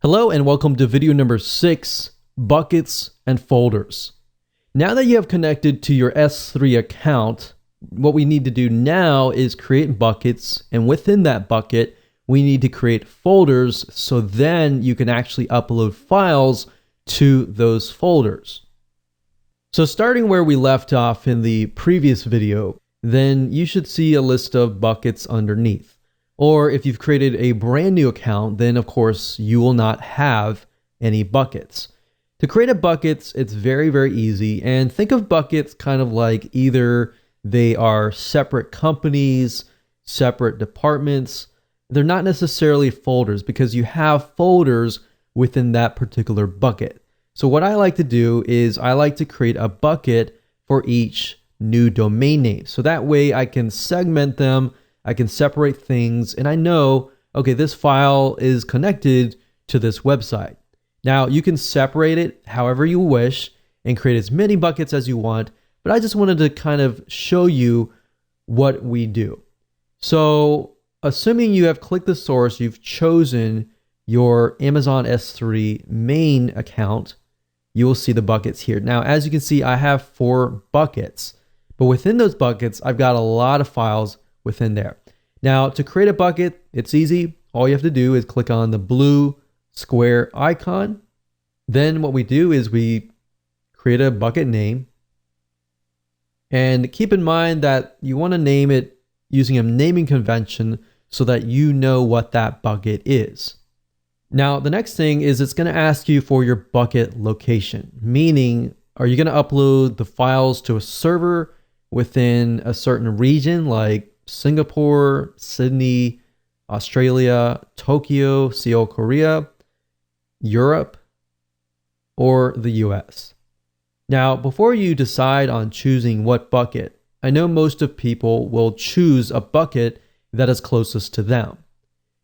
Hello and welcome to video number 6, buckets and folders. Now that you have connected to your S3 account, what we need to do now is create buckets, and within that bucket, we need to create folders so then you can actually upload files to those folders. So starting where we left off in the previous video, then you should see a list of buckets underneath. Or if you've created a brand new account, then of course you will not have any buckets. To create a buckets, it's very, very easy. And think of buckets kind of like either they are separate companies, separate departments. They're not necessarily folders because you have folders within that particular bucket. So what I like to do is I like to create a bucket for each new domain name. So that way I can segment them, I can separate things, and I know, okay, this file is connected to this website. Now you can separate it however you wish and create as many buckets as you want, but I just wanted to kind of show you what we do. So assuming you have clicked the source, you've chosen your Amazon S3 main account, you will see the buckets here. Now, as you can see, I have 4 buckets, but within those buckets, I've got a lot of files within there. Now, to create a bucket, it's easy. All you have to do is click on the blue square icon. Then what we do is we create a bucket name. And keep in mind that you want to name it using a naming convention so that you know what that bucket is. Now, the next thing is it's going to ask you for your bucket location, meaning are you going to upload the files to a server within a certain region like Singapore, Sydney, Australia, Tokyo, Seoul, Korea, Europe, or the US. Now, before you decide on choosing what bucket, I know most of people will choose a bucket that is closest to them.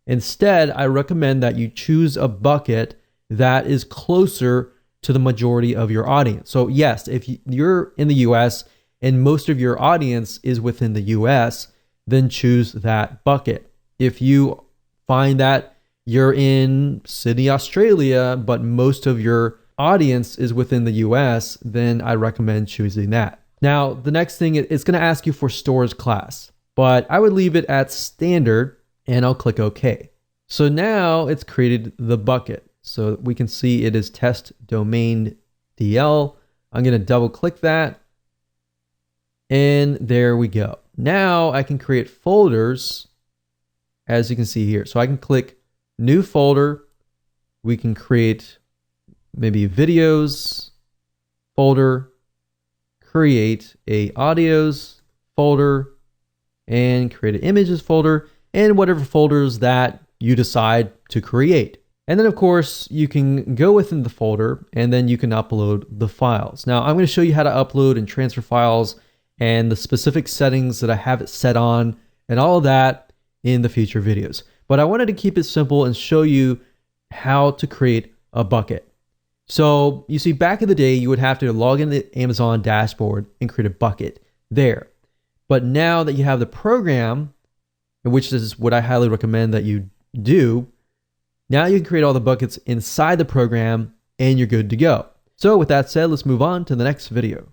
Instead, I recommend that you choose a bucket that is closer to the majority of your audience. So yes, if you're in the US and most of your audience is within the US, then choose that bucket. If you find that you're in Sydney, Australia, but most of your audience is within the US, then I recommend choosing that. Now, the next thing, it's going to ask you for storage class, but I would leave it at standard and I'll click OK. So now it's created the bucket. So we can see it is test domain DL. I'm going to double click that. And there we go. Now I can create folders, as you can see here. So I can click new folder. We can create maybe videos folder, create a audios folder, and create an images folder, and whatever folders that you decide to create. And then of course you can go within the folder and then you can upload the files. Now I'm going to show you how to upload and transfer files and the specific settings that I have it set on and all of that in the future videos. But I wanted to keep it simple and show you how to create a bucket. So you see, back in the day, you would have to log into the Amazon dashboard and create a bucket there. But now that you have the program, which is what I highly recommend that you do, now you can create all the buckets inside the program and you're good to go. So with that said, let's move on to the next video.